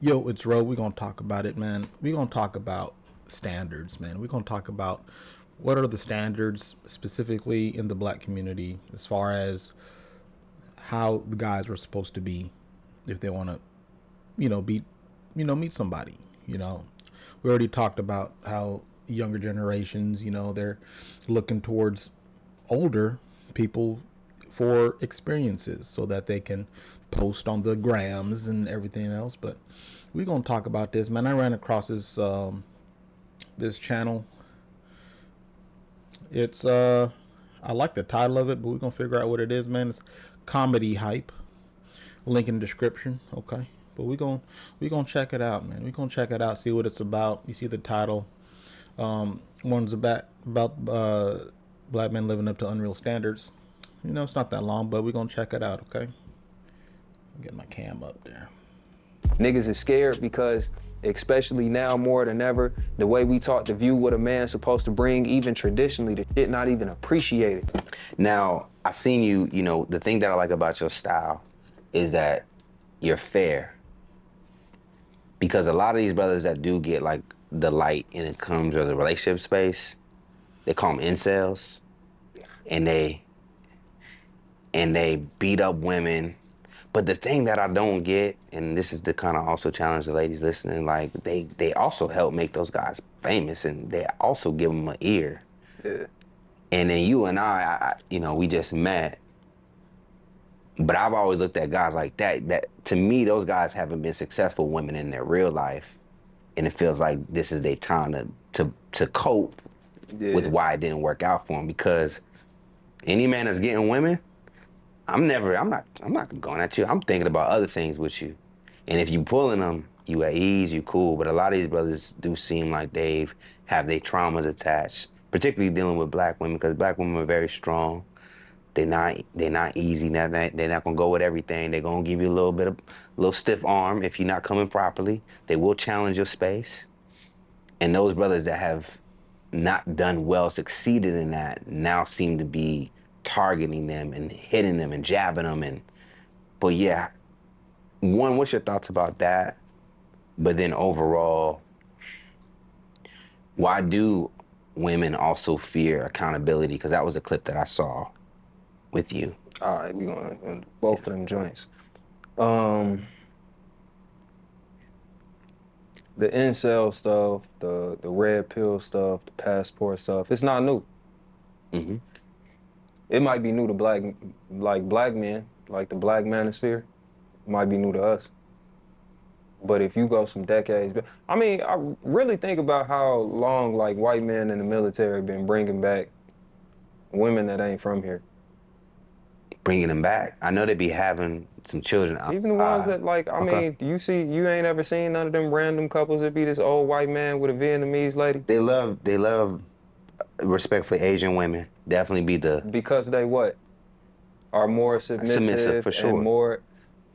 Yo, it's Ro. We're gonna talk about it, man. We're gonna talk about standards, man. We're gonna talk about what are the standards specifically in the black community as far as how the guys were supposed to be if they want to, be, meet somebody. You know, we already talked about how younger generations, they're looking towards older people for experiences so that they can post on the grams and everything else. But we're gonna talk about this, man. I ran across this channel. It's I like the title of it, but we're gonna figure out what it is, man. It's comedy hype. Link in the description, okay. But we gonna check it out, man. We gonna check it out, see what it's about. You see the title. One's about black men living up to unreal standards. It's not that long, but we're gonna check it out, okay? Get my cam up there. Niggas is scared because, especially now more than ever, the way we taught to view what a man's supposed to bring, even traditionally, the shit not even appreciated. Now, I seen you, the thing that I like about your style is that you're fair. Because a lot of these brothers that do get like the light and it comes to the relationship space, they call them incels, and they beat up women. But the thing that I don't get, and this is the kind of also challenge the ladies listening, like they also help make those guys famous, and they also give them an ear. Yeah. And then you and we just met, but I've always looked at guys like that to me, those guys haven't been successful women in their real life, and it feels like this is their time to cope with why it didn't work out for them. Because any man that's getting women, I'm not going at you. I'm thinking about other things with you. And if you pulling them, you at ease, you cool. But a lot of these brothers do seem like have their traumas attached, particularly dealing with black women, because black women are very strong. They're not easy. They're not gonna go with everything. They're gonna give you a little stiff arm if you're not coming properly. They will challenge your space. And those brothers that have not done well, succeeded in that, now seem to be targeting them and hitting them and jabbing them. But yeah, one, what's your thoughts about that? But then overall, why do women also fear accountability? Because that was a clip that I saw with you. All right, we gonna both of them joints. The incel stuff, the red pill stuff, the passport stuff, it's not new. Mm-hmm. It might be new to black men, like the black manosphere. It might be new to us. But if you go some decades, I mean, I really think about how long like white men in the military been bringing back women that ain't from here. Bringing them back. I know they be having some children outside. Even the ones that mean, you ain't ever seen none of them random couples that be this old white man with a Vietnamese lady? They love respectfully Asian women. Definitely be the... Because they what? Are more submissive for sure. And more...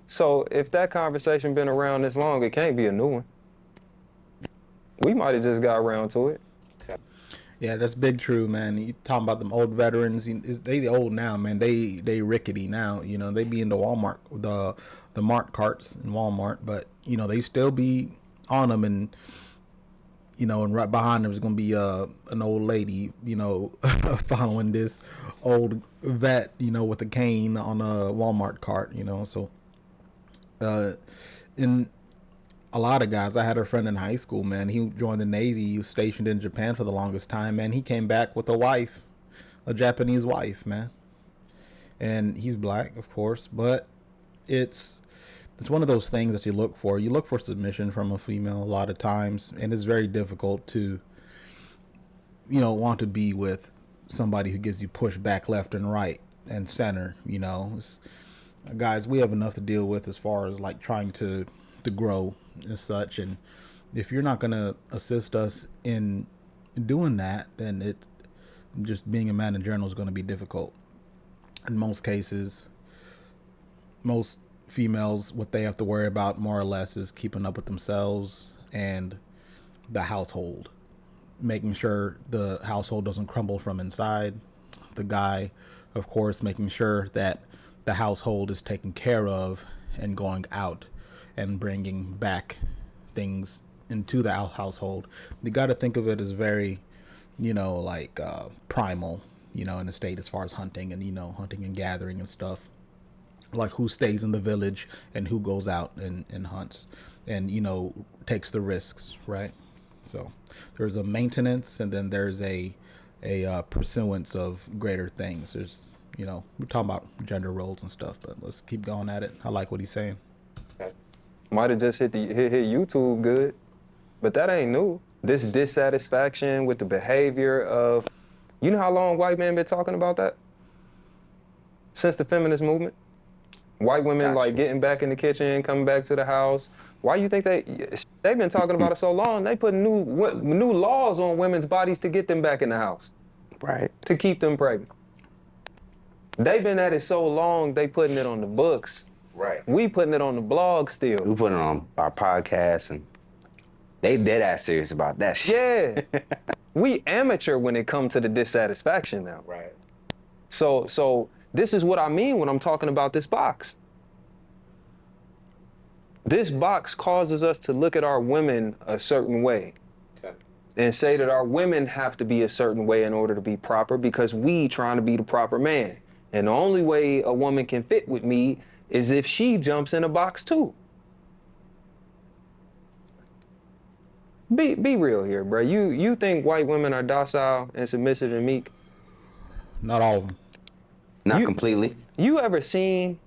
So if that conversation been around this long, it can't be a new one. We might have just got around to it. Yeah, that's big true, man. You talking about them old veterans? They old now, man. They rickety now. They be in the Walmart, the Mart carts in Walmart, but they still be on them, and and right behind them is gonna be an old lady, following this old vet, with a cane on a Walmart cart, So, in a lot of guys. I had a friend in high school, man. He joined the Navy. He was stationed in Japan for the longest time, man. He came back with a wife, a Japanese wife, man. And he's black, of course, but it's one of those things that you look for. You look for submission from a female a lot of times, and it's very difficult to, want to be with somebody who gives you pushback left and right and center. Guys, we have enough to deal with as far as like trying to grow and such, and if you're not going to assist us in doing that, then it just being a man in general is going to be difficult. In most cases, most females, what they have to worry about more or less is keeping up with themselves and the household, making sure the household doesn't crumble from inside. The guy, of course, making sure that the household is taken care of and going out and bringing back things into the household. You got to think of it as very, like primal, in the state as far as hunting and hunting and gathering and stuff. Like who stays in the village and who goes out and hunts and takes the risks, right? So there's a maintenance and then there's a pursuance of greater things. There's we're talking about gender roles and stuff, but let's keep going at it. I like what he's saying. Might have just hit YouTube good, but that ain't new. This dissatisfaction with the behavior of, you know how long white men been talking about that? Since the feminist movement? White women like getting back in the kitchen, coming back to the house. Why you think they've been talking about it so long? They put new laws on women's bodies to get them back in the house. Right. To keep them pregnant. They've been at it so long, they putting it on the books. Right. We putting it on the blog still. We putting it on our podcast, and they dead ass serious about that shit. Yeah. We amateur when it comes to the dissatisfaction now. Right. So this is what I mean when I'm talking about this box. This box causes us to look at our women a certain way. Okay. And say that our women have to be a certain way in order to be proper because we trying to be the proper man. And the only way a woman can fit with me is if she jumps in a box too. Be real here, bro. You think white women are docile and submissive and meek? Not all of them. Not completely. You ever seen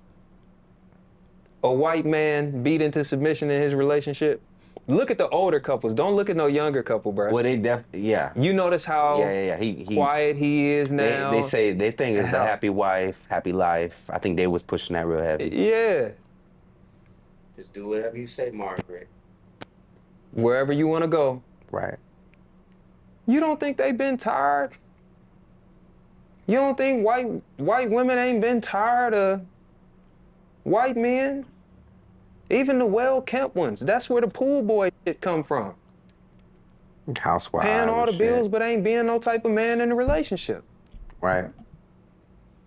a white man beat into submission in his relationship? Look at the older couples. Don't look at no younger couple, bro. Well, they definitely, yeah. You notice how He quiet he is now? They think it's a happy wife, happy life. I think they was pushing that real heavy. Yeah. Just do whatever you say, Margaret. Wherever you want to go. Right. You don't think they been tired? You don't think white women ain't been tired of white men? Even the well-kept ones. That's where the pool boy shit come from. Housewives. Paying all the bills, but ain't being no type of man in a relationship. Right.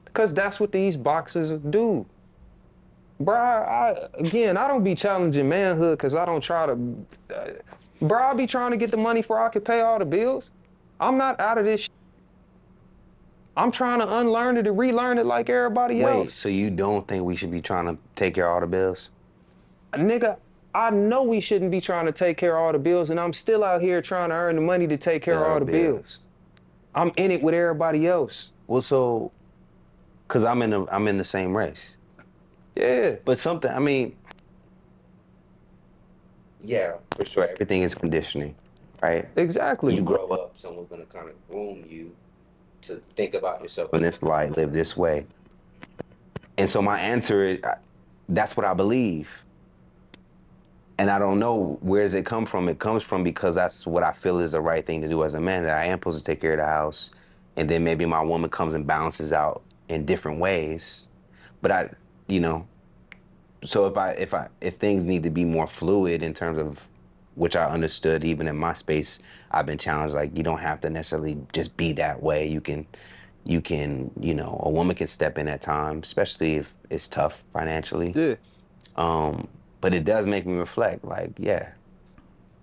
Because that's what these boxers do. Bruh, I don't be challenging manhood because I don't try to... bruh, I be trying to get the money for I can pay all the bills. I'm not out of this shit. I'm trying to unlearn it and relearn it like everybody else. Wait, so you don't think we should be trying to take care of all the bills? Nigga, I know we shouldn't be trying to take care of all the bills, and I'm still out here trying to earn the money to take care of all the bills. I'm in it with everybody else. Well, so, cause I'm in the same race. Yeah. But yeah, for sure. Everything is conditioning, right? Exactly. You grow up, someone's gonna kind of groom you to think about yourself in this light, live this way. And so my answer is, that's what I believe. And I don't know, where does it come from? It comes from because that's what I feel is the right thing to do as a man, that I am supposed to take care of the house. And then maybe my woman comes and balances out in different ways. But so if things need to be more fluid in terms of, which I understood even in my space, I've been challenged, like, you don't have to necessarily just be that way. You can, a woman can step in at times, especially if it's tough financially. Yeah. But it does make me reflect, like, yeah,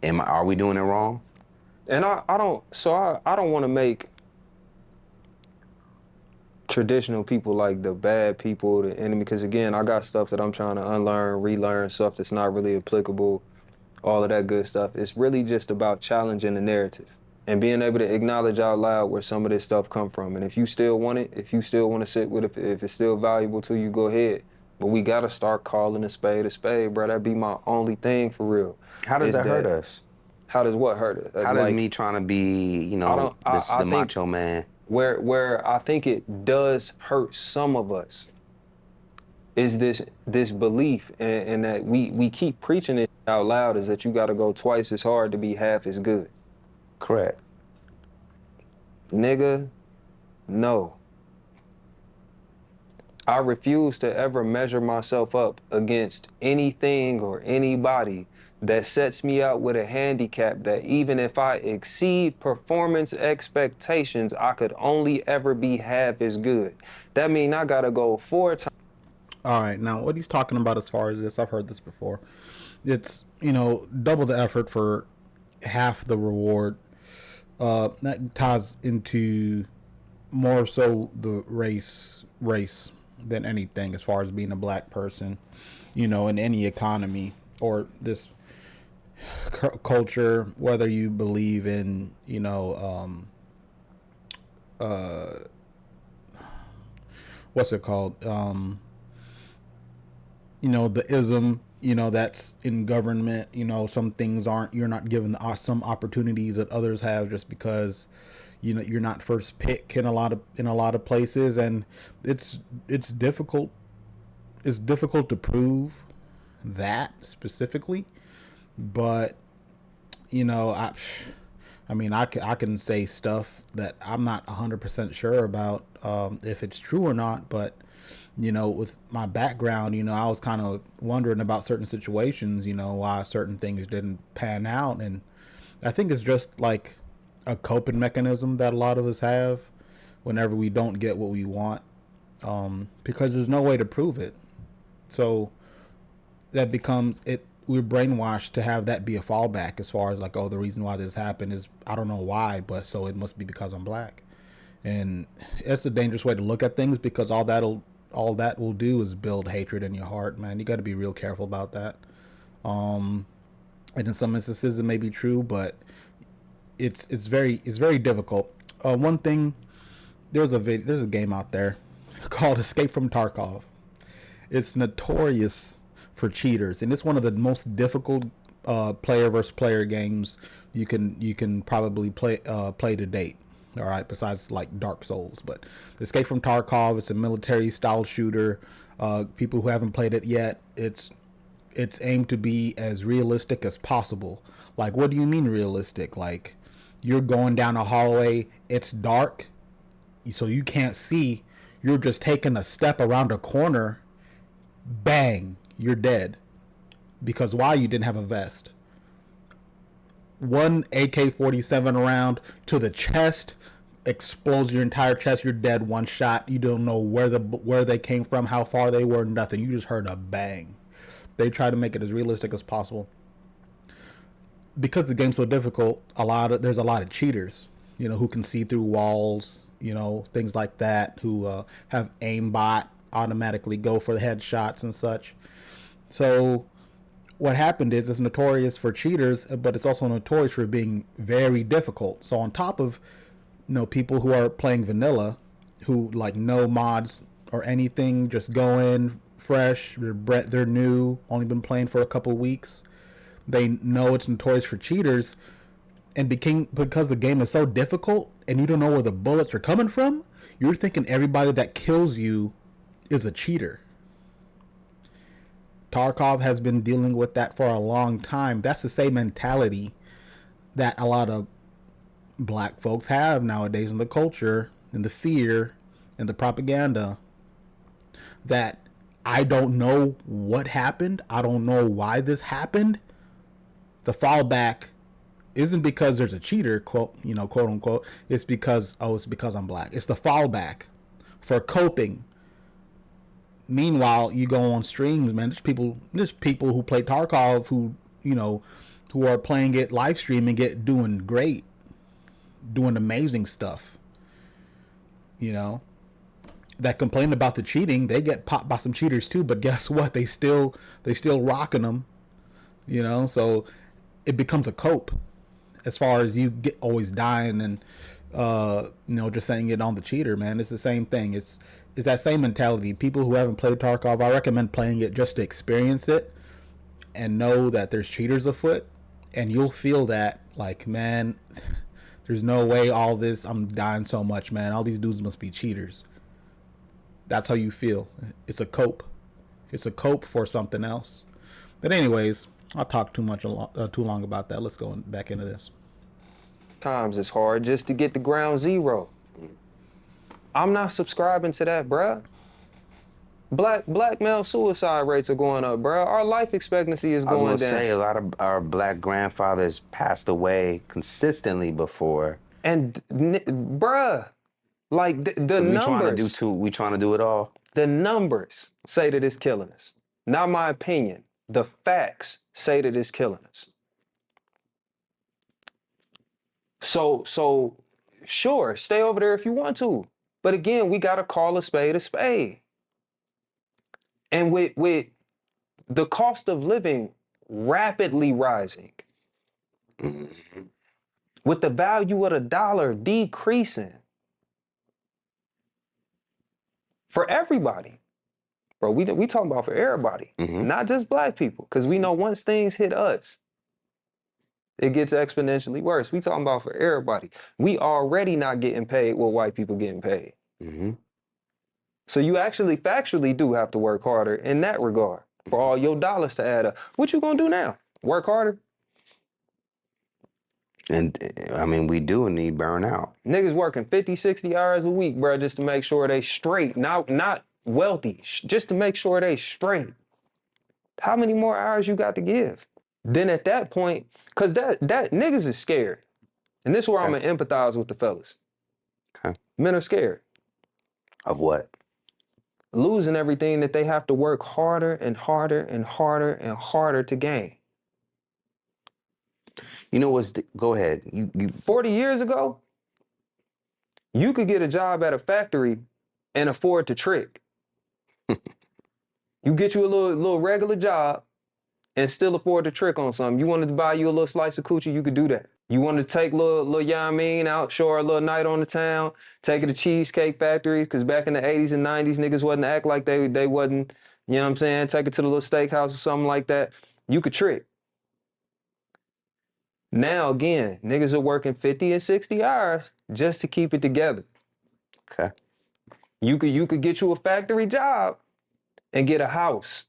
are we doing it wrong? And I don't want to make traditional people like the bad people, the enemy, because again, I got stuff that I'm trying to unlearn, relearn, stuff that's not really applicable, all of that good stuff. It's really just about challenging the narrative and being able to acknowledge out loud where some of this stuff come from. And if you still want it, if you still want to sit with it, if it's still valuable to you, go ahead. But we got to start calling a spade, bro. That'd be my only thing for real. How does that hurt us? How does what hurt us? How does me trying to be, the macho man? Where I think it does hurt some of us is this belief, and that we keep preaching it out loud, is that you got to go twice as hard to be half as good. Correct. Nigga, no. I refuse to ever measure myself up against anything or anybody that sets me out with a handicap that even if I exceed performance expectations, I could only ever be half as good. That means I gotta go 4 times. All right, now what he's talking about as far as this, I've heard this before. it's, you know, double the effort for half the reward. That ties into more so the race than anything as far as being a black person, you know, in any economy or this culture, whether you believe in, you know, uh, what's it called? You know, the ism, you know, that's in government. You know, some things aren't, you're not given some opportunities that others have just because, you know, you're not first pick in a lot of places, and it's difficult. It's difficult to prove that specifically, but you know, I mean, I can say stuff that I'm not 100% sure about if it's true or not, but you know, with my background, you know, I was kind of wondering about certain situations, you know, why certain things didn't pan out. And I think it's just like a coping mechanism that a lot of us have whenever we don't get what we want, because there's no way to prove it. So that becomes it. We're brainwashed to have that be a fallback as far as like, oh, the reason why this happened is I don't know why, but so it must be because I'm black. And it's a dangerous way to look at things because all that will do is build hatred in your heart, man. You got to be real careful about that. Um, and in some instances, it may be true, but it's very difficult. One thing, there's a game out there called Escape from Tarkov. It's notorious for cheaters, and it's one of the most difficult player versus player games you can probably play to date. All right, besides like Dark Souls, but Escape from Tarkov, it's a military style shooter. People who haven't played it yet, it's aimed to be as realistic as possible. Like, what do you mean realistic? Like, you're going down a hallway, it's dark, so you can't see. You're just taking a step around a corner, bang, you're dead. Because why? You didn't have a vest. One AK-47 round to the chest explodes your entire chest. You're dead. One shot. You don't know where they came from, how far they were, nothing. You just heard a bang. They try to make it as realistic as possible. Because the game's so difficult, there's a lot of cheaters, you know, who can see through walls, you know, things like that, who have aimbot automatically go for the headshots and such. So what happened is it's notorious for cheaters, but it's also notorious for being very difficult. So on top of, you know, people who are playing vanilla, who like no mods or anything, just go in fresh, they're new, only been playing for a couple of weeks. They know it's notorious for cheaters, and because the game is so difficult and you don't know where the bullets are coming from, you're thinking everybody that kills you is a cheater. Tarkov has been dealing with that for a long time. That's the same mentality that a lot of black folks have nowadays in the culture, in the fear, and the propaganda, that I don't know what happened. I don't know why this happened. The fallback isn't because there's a cheater, quote unquote. It's because I'm black. It's the fallback for coping. Meanwhile, you go on streams, man. There's people who play Tarkov who, you know, who are playing it, live streaming it, doing great, doing amazing stuff. You know, that complain about the cheating, they get popped by some cheaters too. But guess what? They still rocking them. You know, so it becomes a cope as far as you get always dying and you know, just saying it on the cheater, man. It's the same thing. It's that same mentality. People who haven't played Tarkov, I recommend playing it just to experience it and know that there's cheaters afoot, and you'll feel that like, man, there's no way all this, I'm dying so much, man. All these dudes must be cheaters. That's how you feel. It's a cope. It's a cope for something else. But anyways, I'll talk too long about that. Let's go back into this. Times it's hard just to get to ground zero. I'm not subscribing to that, bruh. Black male suicide rates are going up, bruh. Our life expectancy is I was going gonna down. say a lot of our black grandfathers passed away consistently before. And bruh, like the 'Cause numbers. we trying to do it all. The numbers say that it's killing us. Not my opinion. The facts say that it's killing us. So sure, stay over there if you want to. But again, we gotta call a spade a spade. And with the cost of living rapidly rising, with the value of the dollar decreasing for everybody, bro, we talking about for everybody, not just black people, because we know once things hit us, it gets exponentially worse. We talking about for everybody. We already not getting paid what white people getting paid. So you actually factually do have to work harder in that regard for all your dollars to add up. What you gonna do now? Work harder? And I mean, we do need burnout. Niggas working 50, 60 hours a week, bro, just to make sure they straight. Not wealthy, just to make sure they straight. How many more hours you got to give? Then at that point, cause that niggas is scared. And this is where I'm gonna empathize with the fellas. Okay. Men are scared. Of what? Losing everything that they have to work harder and harder and harder and harder to gain. You know what's go ahead. You 40 years ago, you could get a job at a factory and afford to trick. You get you a little regular job and still afford to trick on something. You wanted to buy you a little slice of coochie, you could do that. You wanted to take little you know what I mean, out, show her a little night on the town, take her to cheesecake factories, because back in the 80s and 90s, niggas wasn't act like they wasn't, you know what I'm saying, take her to the little steakhouse or something like that. You could trick. Now, again, niggas are working 50 and 60 hours just to keep it together. Okay. You could get you a factory job and get a house.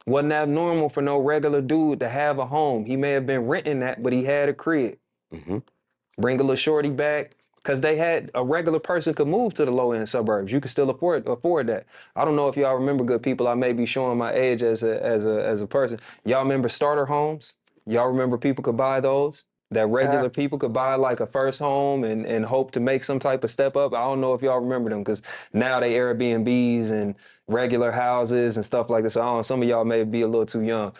Wasn't abnormal for no regular dude to have a home. He may have been renting that, but he had a crib. Bring a little shorty back, because they had a regular person could move to the low end suburbs. You could still afford that. I don't know if y'all remember, good people. I may be showing my age as a person. Y'all remember starter homes? Y'all remember people could buy those? That regular people could buy like a first home and hope to make some type of step up. I don't know if y'all remember them, because now they Airbnbs and regular houses and stuff like this. So I don't know, some of y'all may be a little too young.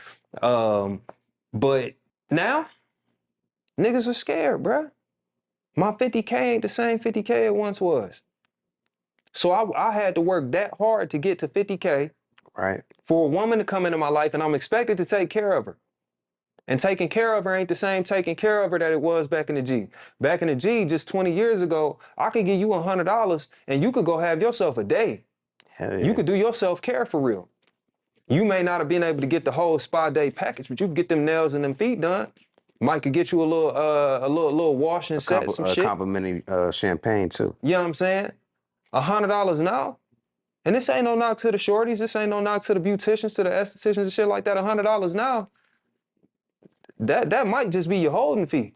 But now, niggas are scared, bruh. My 50K ain't the same 50K it once was. So I had to work that hard to get to 50K. Right. For a woman to come into my life, and I'm expected to take care of her. And taking care of her ain't the same taking care of her that it was back in the G. Back in the G, just 20 years ago, I could give you $100 and you could go have yourself a day. Hell yeah. You could do your self-care for real. You may not have been able to get the whole spa day package, but you could get them nails and them feet done. Mike could get you a little wash and set, some shit. Complimentary champagne too. You know what I'm saying? $100 now. And this ain't no knock to the shorties. This ain't no knock to the beauticians, to the estheticians and shit like that. $100 now. That might just be your holding fee.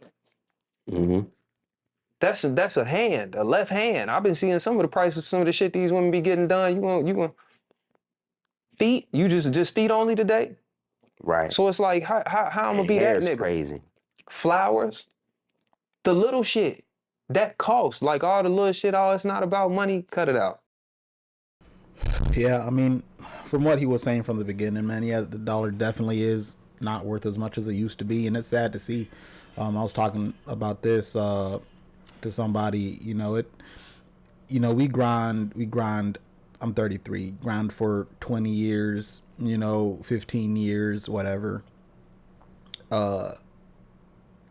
That's a hand, a left hand. I've been seeing some of the prices of some of the shit these women be getting done. You want feet? You just feet only today? Right. So it's like, how I'm gonna be that nigga? Crazy. Flowers, the little shit that costs, like all the little shit. It's not about money. Cut it out. Yeah, I mean, from what he was saying from the beginning, man, yeah, the dollar definitely is not worth as much as it used to be, and it's sad to see. I was talking about this to somebody. We grind. I'm 33. Grind for 20 years. 15 years, whatever. Because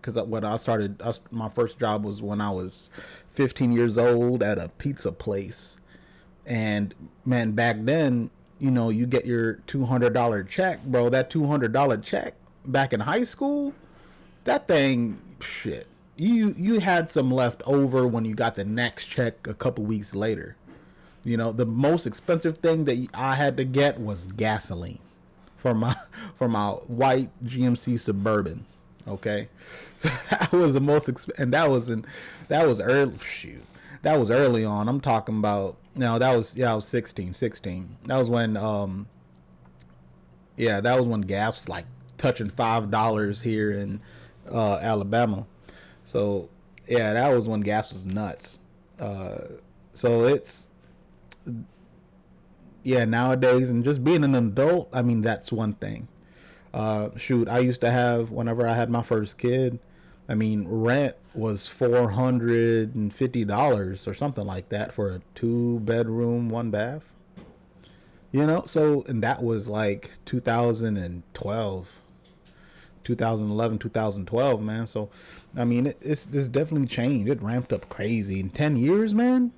when I started, my first job was when I was 15 years old at a pizza place, and man, back then, you get your $200 check, bro. That $200 check back in high school, that thing, shit. You had some left over when you got the next check a couple weeks later. The most expensive thing that I had to get was gasoline for my white GMC Suburban. Okay, so that was the most and that was early. Shoot, that was early on. I'm talking about. No, I was 16. That was when that was when gas was like touching $5 here in Alabama. So yeah, that was when gas was nuts. So it's nowadays, and just being an adult, I mean, that's one thing. Shoot, I used to have, whenever I had my first kid, I mean, rent was $450 or something like that for a 2 bedroom, 1 bath. You know, so, and that was like 2012, 2011, 2012, man. So, I mean, it's definitely changed. It ramped up crazy. In 10 years, man,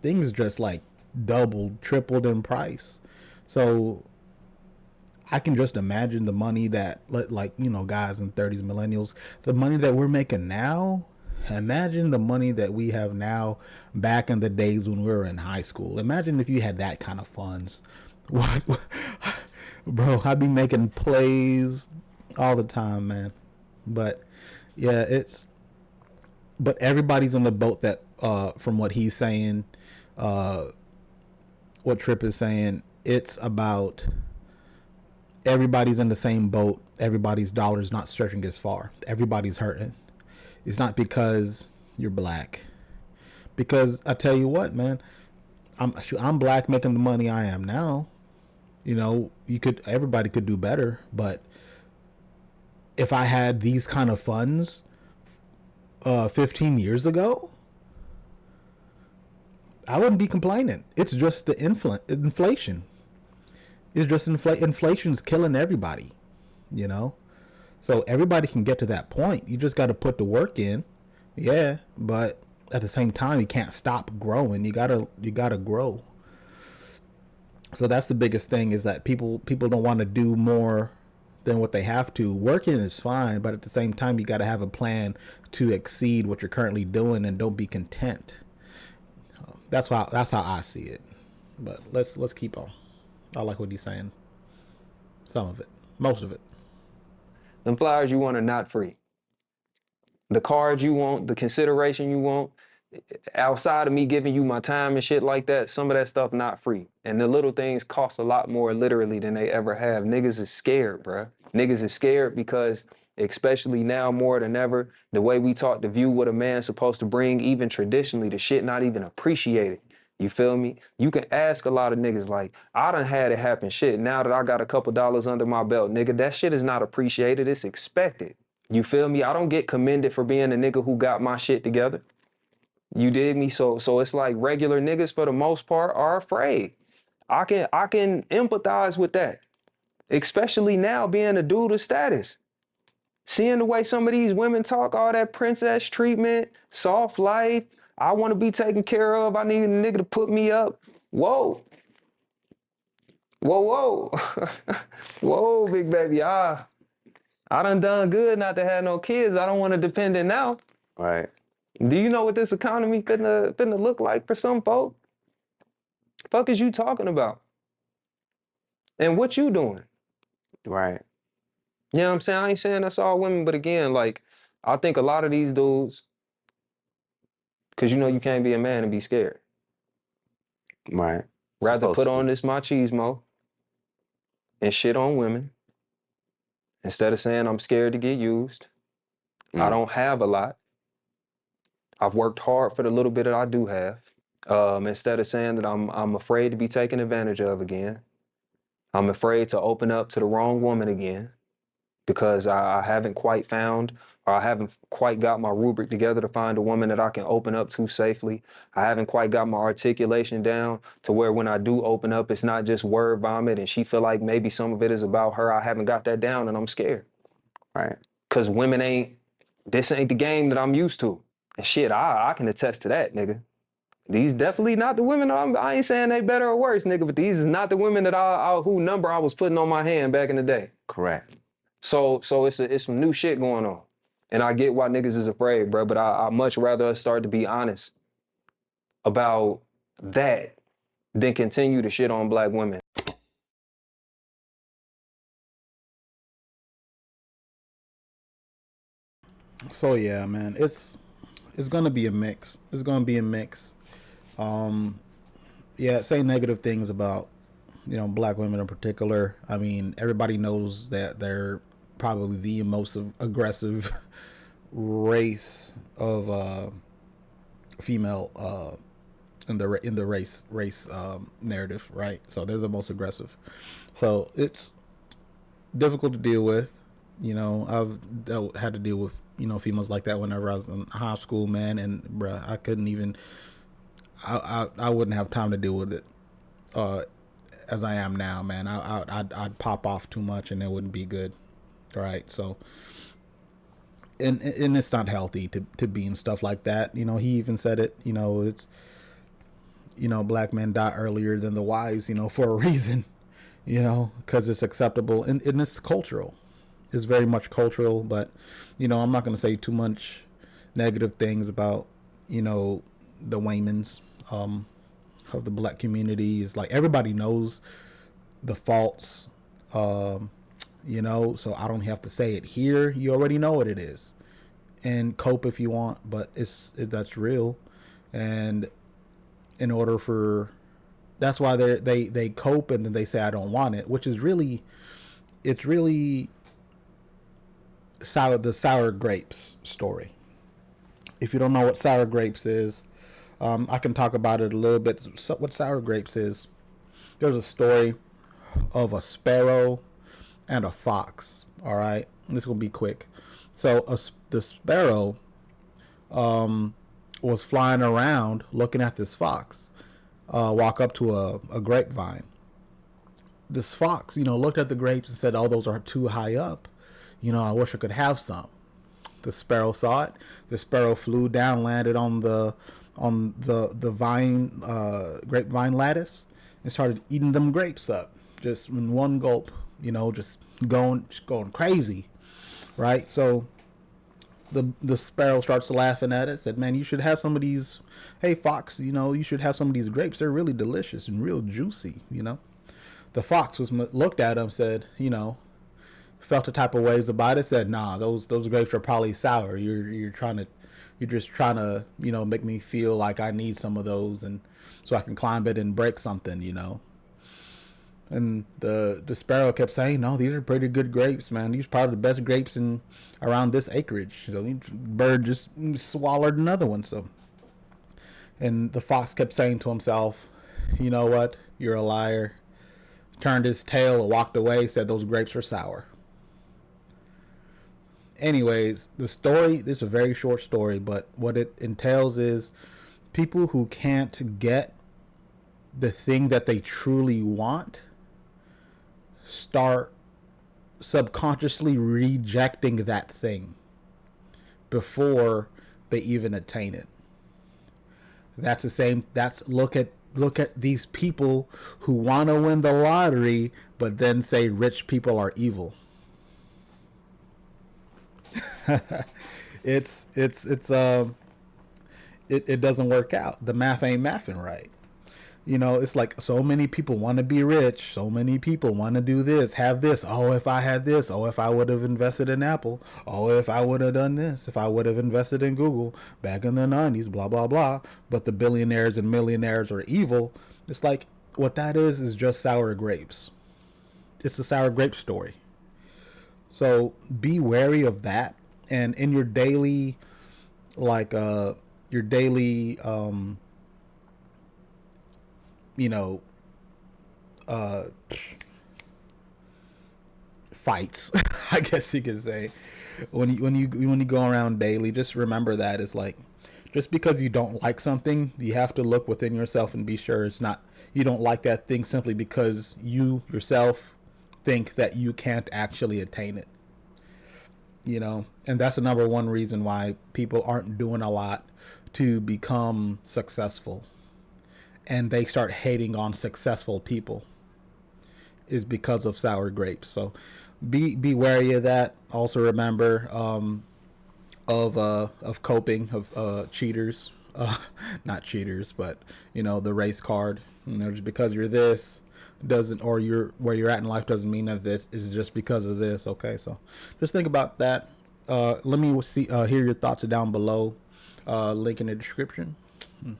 things just like doubled, tripled in price. So, I can just imagine the money that, like, you know, guys in 30s, millennials, the money that we're making now. Imagine the money that we have now back in the days when we were in high school. Imagine if you had that kind of funds. What, bro, I'd be making plays all the time, man. But yeah, but everybody's on the boat that, from what he's saying, uh, what Tripp is saying, it's about everybody's in the same boat. Everybody's dollar's not stretching as far. Everybody's hurting. It's not because you're black. Because I tell you what, man, I'm black making the money I am now. You know, everybody could do better, but if I had these kind of funds 15 years ago, I wouldn't be complaining. It's just the inflation. It's just inflation's killing everybody, you know? So everybody can get to that point. You just got to put the work in. Yeah, but at the same time you can't stop growing. You got to grow. So that's the biggest thing, is that people don't want to do more than what they have to. Working is fine, but at the same time you got to have a plan to exceed what you're currently doing, and don't be content. That's how I see it. But let's keep on. I like what he's saying. Some of it, most of it. Them flowers you want are not free. The cards you want, the consideration you want, outside of me giving you my time and shit like that, some of that stuff not free. And the little things cost a lot more literally than they ever have. Niggas is scared, bruh. Niggas is scared because, especially now more than ever, the way we taught to view what a man's supposed to bring, even traditionally, the shit not even appreciated. You feel me? You can ask a lot of niggas like, I done had it happen. Shit, now that I got a couple dollars under my belt, nigga, that shit is not appreciated. It's expected. You feel me? I don't get commended for being a nigga who got my shit together. You dig me? So it's like regular niggas for the most part are afraid. I can empathize with that, especially now being a dude of status. Seeing the way some of these women talk, all that princess treatment, soft life, I want to be taken care of, I need a nigga to put me up. Whoa. Whoa, whoa. Whoa, big baby. I done good not to have no kids. I don't want a dependent now. Right. Do you know what this economy finna look like for some folk? Fuck is you talking about? And what you doing? Right. You know what I'm saying? I ain't saying that's all women, but again, like, I think a lot of these dudes, because you know you can't be a man and be scared. Right. Rather Supposed put to on be. this machismo and shit on women instead of saying I'm scared to get used. I Mm. don't have a lot. I've worked hard for the little bit that I do have. Instead of saying that I'm afraid to be taken advantage of again. I'm afraid to open up to the wrong woman again because I haven't quite found, or I haven't quite got my rubric together to find a woman that I can open up to safely. I haven't quite got my articulation down to where when I do open up, it's not just word vomit and she feel like maybe some of it is about her. I haven't got that down and I'm scared. Right. Cause this ain't the game that I'm used to. And shit, I can attest to that, nigga. These definitely not the women. I ain't saying they better or worse, nigga, but these is not the women that who number I was putting on my hand back in the day. Correct. So it's some new shit going on. And I get why niggas is afraid, bro, but I much rather us start to be honest about that than continue to shit on black women. So yeah, man, it's gonna be a mix. It's gonna be a mix. Um, yeah, say negative things about, you know, black women in particular. I mean, everybody knows that they're probably the most aggressive race of female in the race narrative, right? So they're the most aggressive. So difficult to deal with. Had to deal with females like that whenever I was in high school, man. And bruh, I couldn't even. I wouldn't have time to deal with it as I am now, man. I'd pop off too much, and it wouldn't be good. Right, so. And it's not healthy to be in stuff like that. He even said it. It's black men die earlier than the wives. For a reason. Because it's acceptable and it's cultural. It's very much cultural, but I'm not going to say too much negative things about the Waymans of the black community. Is like everybody knows the faults. So I don't have to say it here. You already know what it is, and cope if you want, but that's real. And in order for, that's why they cope, and then they say I don't want it, which is really, it's really the sour grapes story. If you don't know what sour grapes is, I can talk about it a little bit. So what sour grapes is, there's a story of a sparrow and a fox. All right, this is gonna be quick. So the sparrow was flying around looking at this fox walk up to a grapevine. This fox, looked at the grapes and said, "Oh, those are too high up. I wish I could have some." The sparrow saw it. The sparrow flew down, landed on the vine grapevine lattice, and started eating them grapes up just in one gulp. Just going crazy, right? So the sparrow starts laughing at it. Said, "Man, you should have some of these. Hey, fox, you should have some of these grapes. They're really delicious and real juicy." The fox looked at him, said, felt the type of ways about it. Said, "Nah, those grapes are probably sour. You're just trying to make me feel like I need some of those, and so I can climb it and break something." And the sparrow kept saying, "No, these are pretty good grapes, man. These are probably the best grapes in around this acreage." So the bird just swallowed another one. So, and the fox kept saying to himself, "You know what? You're a liar." Turned his tail, walked away, said those grapes are sour. Anyways, the story, this is a very short story, but what it entails is people who can't get the thing that they truly want start subconsciously rejecting that thing before they even attain it. That's the same. Look at these people who want to win the lottery, but then say rich people are evil. It doesn't work out. The math ain't mathing right. It's like so many people want to be rich. So many people want to do this, have this. Oh, if I had this. Oh, if I would have invested in Apple. Oh, if I would have done this. If I would have invested in Google back in the 90s, blah, blah, blah. But the billionaires and millionaires are evil. It's like what that is just sour grapes. It's a sour grape story. So be wary of that. And in your daily, fights, I guess you could say, when you go around daily, just remember that it's like, just because you don't like something, you have to look within yourself and be sure it's not, you don't like that thing simply because you yourself think that you can't actually attain it. And that's the number one reason why people aren't doing a lot to become successful, and they start hating on successful people, is because of sour grapes. So be wary of that. Also remember of coping of cheaters, not cheaters, but the race card. Just because you're this doesn't, or you're where you're at in life doesn't mean that this is just because of this. Okay, so just think about that. Let me hear your thoughts down below. Link in the description.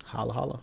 Holla holla.